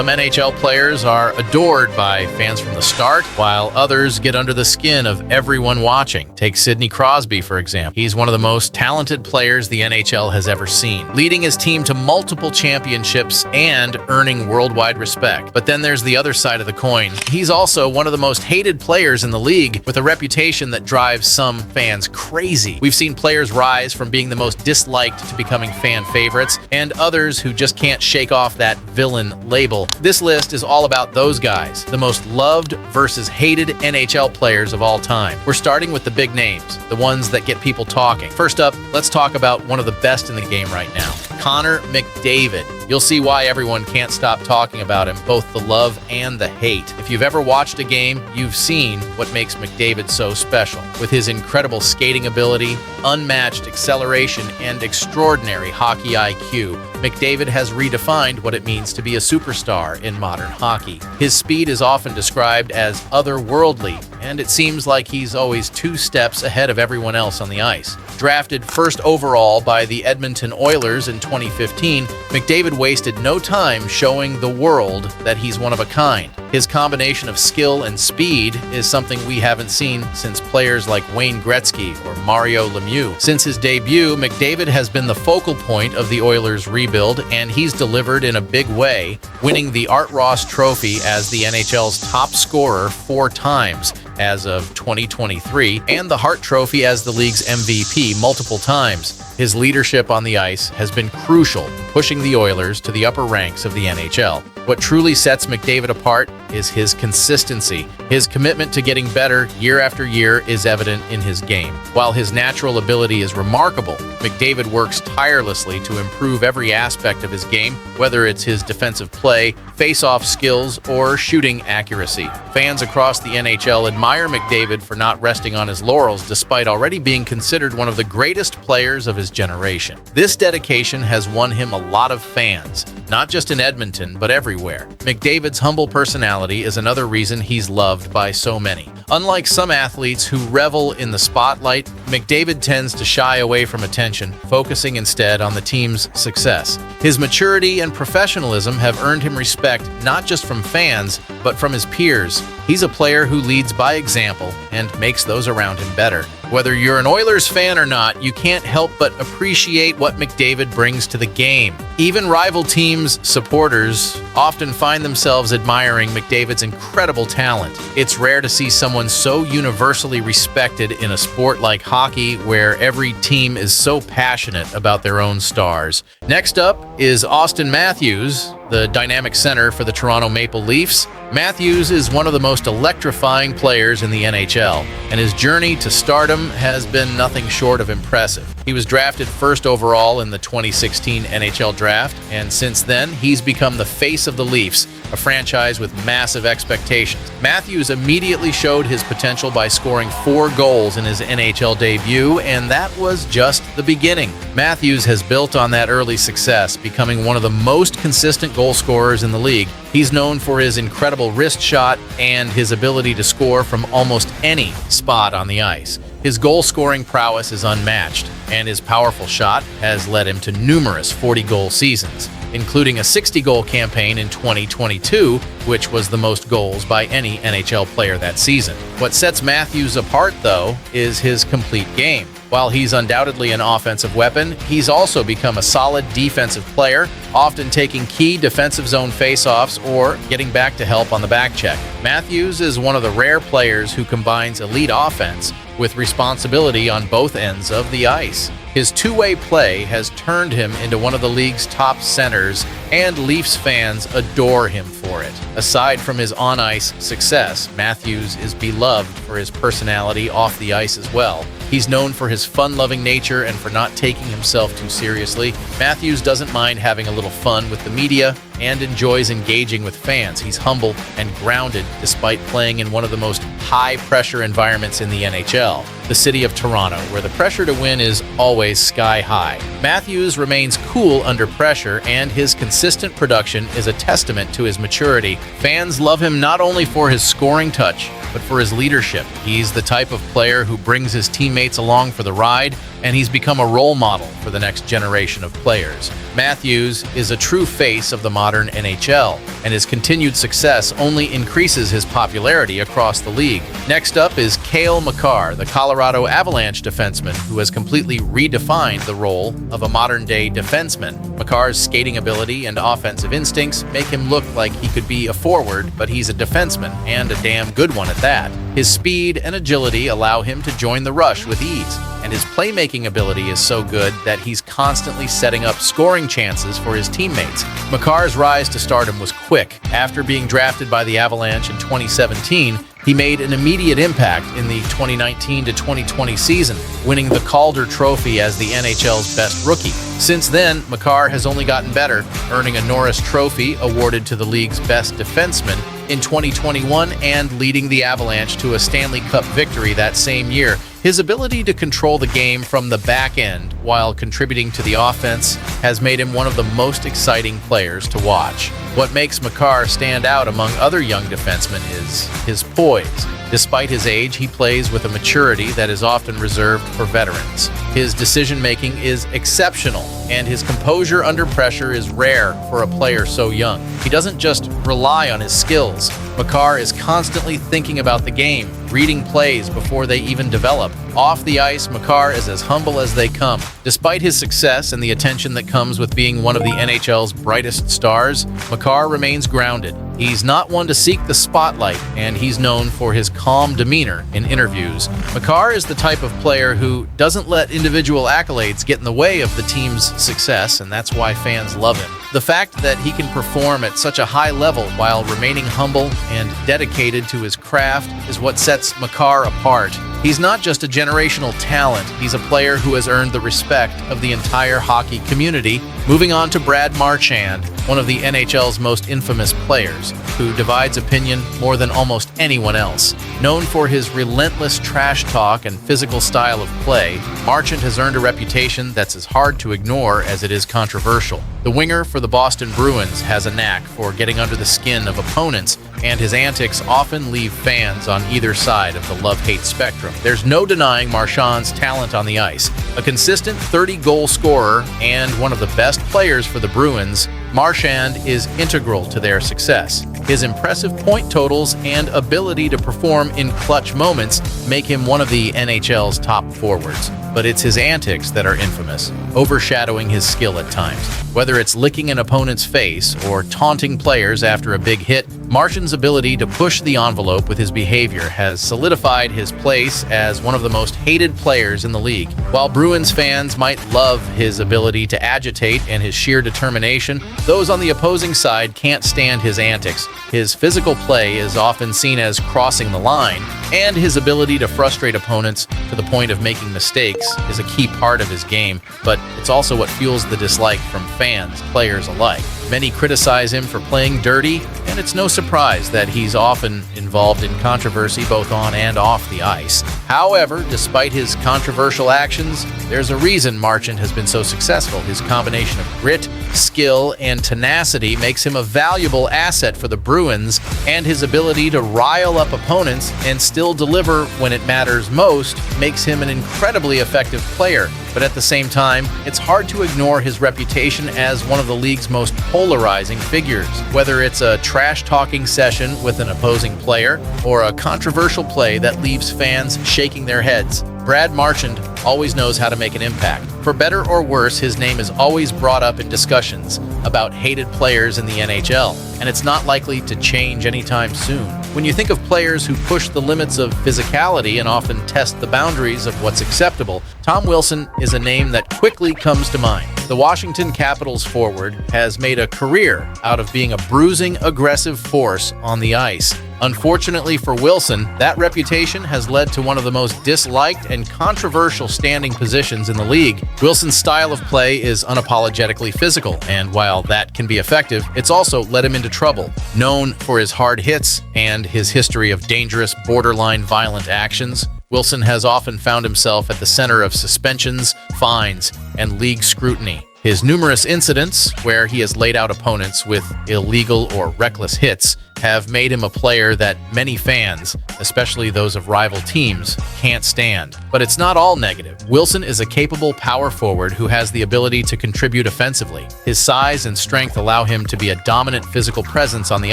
Some NHL players are adored by fans from the start, while others get under the skin of everyone watching. Take Sidney Crosby, for example. He's one of the most talented players the NHL has ever seen, leading his team to multiple championships and earning worldwide respect. But then there's the other side of the coin. He's also one of the most hated players in the league, with a reputation that drives some fans crazy. We've seen players rise from being the most disliked to becoming fan favorites, and others who just can't shake off that villain label. This list is all about those guys, the most loved versus hated NHL players of all time. We're starting with the big names, the ones that get people talking. First up, let's talk about one of the best in the game right now, Connor McDavid. You'll see why everyone can't stop talking about him, both the love and the hate. If you've ever watched a game, you've seen what makes McDavid so special. With his incredible skating ability, unmatched acceleration, and extraordinary hockey IQ, McDavid has redefined what it means to be a superstar in modern hockey. His speed is often described as otherworldly, and it seems like he's always 2 steps ahead of everyone else on the ice. Drafted first overall by the Edmonton Oilers in 2015, McDavid wasted no time showing the world that he's one of a kind. His combination of skill and speed is something we haven't seen since players like Wayne Gretzky or Mario Lemieux. Since his debut, McDavid has been the focal point of the Oilers' rebuild, and he's delivered in a big way, winning the Art Ross Trophy as the NHL's top scorer 4 times as of 2023, and the Hart Trophy as the league's MVP multiple times. His leadership on the ice has been crucial, pushing the Oilers to the upper ranks of the NHL. What truly sets McDavid apart is his consistency. His commitment to getting better year after year is evident in his game. While his natural ability is remarkable, McDavid works tirelessly to improve every aspect of his game, whether it's his defensive play, face-off skills, or shooting accuracy. Fans across the NHL admire McDavid for not resting on his laurels despite already being considered one of the greatest players of his generation. This dedication has won him a lot of fans, not just in Edmonton, but everywhere. McDavid's humble personality is another reason he's loved by so many. Unlike some athletes who revel in the spotlight, McDavid tends to shy away from attention, focusing instead on the team's success. His maturity and professionalism have earned him respect not just from fans, but from his peers. He's a player who leads by example and makes those around him better. Whether you're an Oilers fan or not, you can't help but appreciate what McDavid brings to the game. Even rival teams' supporters often find themselves admiring McDavid's incredible talent. It's rare to see someone so universally respected in a sport like hockey, where every team is so passionate about their own stars. Next up is Auston Matthews, the dynamic center for the Toronto Maple Leafs. Matthews is one of the most electrifying players in the NHL, and his journey to stardom has been nothing short of impressive. He was drafted first overall in the 2016 NHL draft, and since then, he's become the face of the Leafs, a franchise with massive expectations. Matthews immediately showed his potential by scoring 4 goals in his NHL debut, and that was just the beginning. Matthews has built on that early success, becoming one of the most consistent goal scorers in the league. He's known for his incredible wrist shot and his ability to score from almost any spot on the ice. His goal-scoring prowess is unmatched, and his powerful shot has led him to numerous 40-goal seasons, including a 60-goal campaign in 2022, which was the most goals by any NHL player that season. What sets Matthews apart, though, is his complete game. While he's undoubtedly an offensive weapon, he's also become a solid defensive player, often taking key defensive zone faceoffs or getting back to help on the back check. Matthews is one of the rare players who combines elite offense with responsibility on both ends of the ice. His two-way play has turned him into one of the league's top centers, and Leafs fans adore him for it. Aside from his on-ice success, Matthews is beloved for his personality off the ice as well. He's known for his fun-loving nature and for not taking himself too seriously. Matthews doesn't mind having a little fun with the media and enjoys engaging with fans. He's humble and grounded despite playing in one of the most high-pressure environments in the NHL, the city of Toronto, where the pressure to win is always sky high. Matthews remains cool under pressure, and his consistent production is a testament to his maturity. Fans love him not only for his scoring touch, but for his leadership. He's the type of player who brings his teammates along for the ride, and he's become a role model for the next generation of players. Matthews is a true face of the modern NHL, and his continued success only increases his popularity across the league. Next up is Cale Makar, the Colorado Avalanche defenseman who has completely redefined the role of a modern-day defenseman. Makar's skating ability and offensive instincts make him look like he could be a forward, but he's a defenseman, and a damn good one at that. His speed and agility allow him to join the rush with ease, and his playmaking ability is so good that he's constantly setting up scoring chances for his teammates. Makar's rise to stardom was quick. After being drafted by the Avalanche in 2017, he made an immediate impact in the 2019 to 2020 season, winning the Calder Trophy as the NHL's best rookie. Since then, Makar has only gotten better, earning a Norris Trophy awarded to the league's best defenseman in 2021 and leading the Avalanche to a Stanley Cup victory that same year. His ability to control the game from the back end while contributing to the offense has made him one of the most exciting players to watch. What makes Makar stand out among other young defensemen is his poise. Despite his age, he plays with a maturity that is often reserved for veterans. His decision-making is exceptional, and his composure under pressure is rare for a player so young. He doesn't just rely on his skills. Makar is constantly thinking about the game, reading plays before they even develop. Off the ice, Makar is as humble as they come. Despite his success and the attention that comes with being one of the NHL's brightest stars, Makar remains grounded. He's not one to seek the spotlight, and he's known for his calm demeanor in interviews. Makar is the type of player who doesn't let individual accolades get in the way of the team's success, and that's why fans love him. The fact that he can perform at such a high level while remaining humble and dedicated to his craft is what sets Makar apart. He's not just a generational talent, he's a player who has earned the respect of the entire hockey community. Moving on to Brad Marchand, one of the NHL's most infamous players, who divides opinion more than almost anyone else. Known for his relentless trash talk and physical style of play, Marchand has earned a reputation that's as hard to ignore as it is controversial. The winger for the Boston Bruins has a knack for getting under the skin of opponents, and his antics often leave fans on either side of the love-hate spectrum. There's no denying Marchand's talent on the ice. A consistent 30-goal scorer and one of the best players for the Bruins, Marchand is integral to their success. His impressive point totals and ability to perform in clutch moments make him one of the NHL's top forwards. But it's his antics that are infamous, overshadowing his skill at times. Whether it's licking an opponent's face or taunting players after a big hit, Marchand's ability to push the envelope with his behavior has solidified his place as one of the most hated players in the league. While Bruins fans might love his ability to agitate and his sheer determination, those on the opposing side can't stand his antics. His physical play is often seen as crossing the line, and his ability to frustrate opponents to the point of making mistakes is a key part of his game, but it's also what fuels the dislike from fans, players alike. Many criticize him for playing dirty, and it's no surprise that he's often involved in controversy both on and off the ice. However, despite his controversial actions, there's a reason Marchand has been so successful. His combination of grit, skill, and tenacity makes him a valuable asset for the Bruins, and his ability to rile up opponents and still deliver when it matters most makes him an incredibly effective player. But at the same time, it's hard to ignore his reputation as one of the league's most polarizing figures. Whether it's a trash-talking session with an opposing player or a controversial play that leaves fans shaking their heads, Brad Marchand always knows how to make an impact. For better or worse, his name is always brought up in discussions about hated players in the NHL, and it's not likely to change anytime soon. When you think of players who push the limits of physicality and often test the boundaries of what's acceptable, Tom Wilson is a name that quickly comes to mind. The Washington Capitals forward has made a career out of being a bruising, aggressive force on the ice. Unfortunately for Wilson, that reputation has led to one of the most disliked and controversial standing positions in the league. Wilson's style of play is unapologetically physical, and while that can be effective, it's also led him into trouble. Known for his hard hits and his history of dangerous, borderline violent actions, Wilson has often found himself at the center of suspensions, fines, and league scrutiny. His numerous incidents, where he has laid out opponents with illegal or reckless hits, have made him a player that many fans, especially those of rival teams, can't stand. But it's not all negative. Wilson is a capable power forward who has the ability to contribute offensively. His size and strength allow him to be a dominant physical presence on the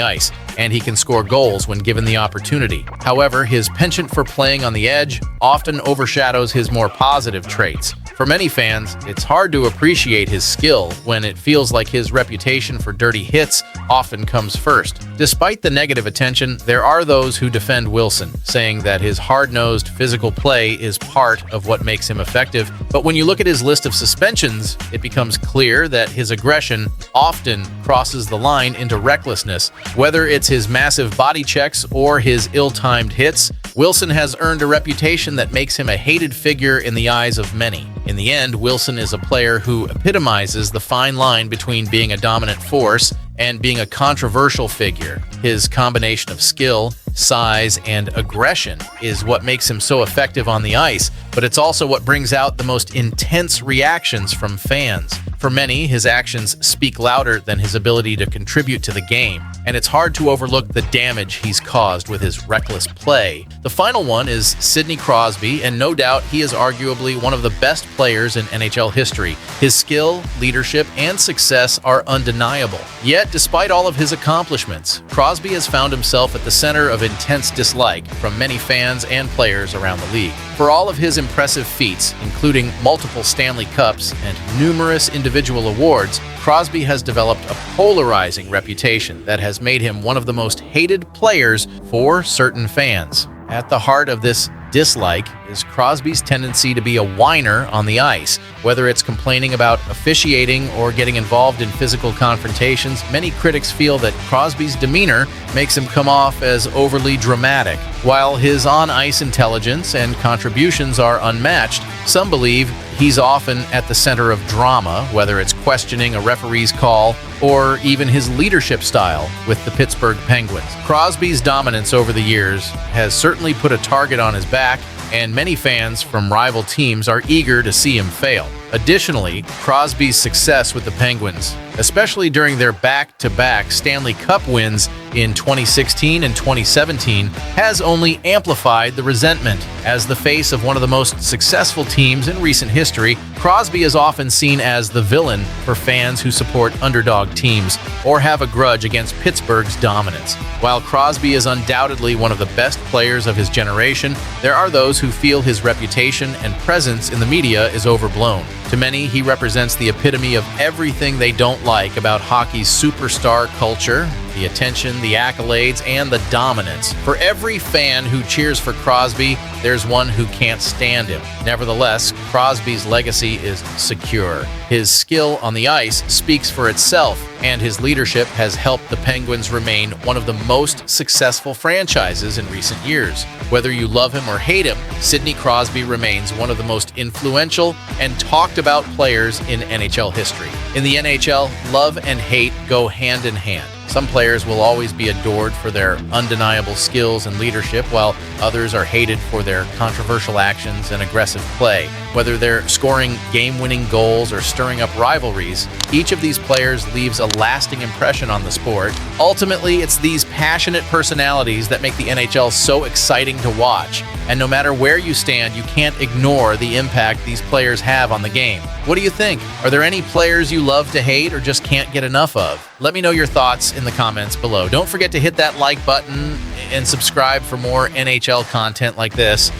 ice, and he can score goals when given the opportunity. However, his penchant for playing on the edge often overshadows his more positive traits. For many fans, it's hard to appreciate his skill when it feels like his reputation for dirty hits often comes first. Despite the negative attention, there are those who defend Wilson, saying that his hard-nosed physical play is part of what makes him effective. But when you look at his list of suspensions, it becomes clear that his aggression often crosses the line into recklessness. Whether it's his massive body checks or his ill-timed hits, Wilson has earned a reputation that makes him a hated figure in the eyes of many. In the end, Wilson is a player who epitomizes the fine line between being a dominant force and being a controversial figure. His combination of skill, size, and aggression is what makes him so effective on the ice, but it's also what brings out the most intense reactions from fans. For many, his actions speak louder than his ability to contribute to the game, and it's hard to overlook the damage he's caused with his reckless play. The final one is Sidney Crosby, and no doubt he is arguably one of the best players in NHL history. His skill, leadership, and success are undeniable. Yet, despite all of his accomplishments, Crosby has found himself at the center of intense dislike from many fans and players around the league. For all of his impressive feats, including multiple Stanley Cups and numerous individual awards, Crosby has developed a polarizing reputation that has made him one of the most hated players for certain fans. At the heart of this dislike is Crosby's tendency to be a whiner on the ice. Whether it's complaining about officiating or getting involved in physical confrontations, many critics feel that Crosby's demeanor makes him come off as overly dramatic. While his on-ice intelligence and contributions are unmatched, some believe he's often at the center of drama, whether it's questioning a referee's call or even his leadership style with the Pittsburgh Penguins. Crosby's dominance over the years has certainly put a target on his back, and many fans from rival teams are eager to see him fail. Additionally, Crosby's success with the Penguins, especially during their back-to-back Stanley Cup wins in 2016 and 2017, has only amplified the resentment. As the face of one of the most successful teams in recent history, Crosby is often seen as the villain for fans who support underdog teams or have a grudge against Pittsburgh's dominance. While Crosby is undoubtedly one of the best players of his generation, there are those who feel his reputation and presence in the media is overblown. To many, he represents the epitome of everything they don't like about hockey's superstar culture: the attention, the accolades, and the dominance. For every fan who cheers for Crosby, there's one who can't stand him. Nevertheless, Crosby's legacy is secure. His skill on the ice speaks for itself, and his leadership has helped the Penguins remain one of the most successful franchises in recent years. Whether you love him or hate him, Sidney Crosby remains one of the most influential and talked about players in NHL history. In the NHL, love and hate go hand in hand. Some players will always be adored for their undeniable skills and leadership, while others are hated for their controversial actions and aggressive play. Whether they're scoring game-winning goals or stirring up rivalries, each of these players leaves a lasting impression on the sport. Ultimately, it's these passionate personalities that make the NHL so exciting to watch. And no matter where you stand, you can't ignore the impact these players have on the game. What do you think? Are there any players you love to hate or just can't get enough of? Let me know your thoughts in the comments below. Don't forget to hit that like button and subscribe for more NHL content like this.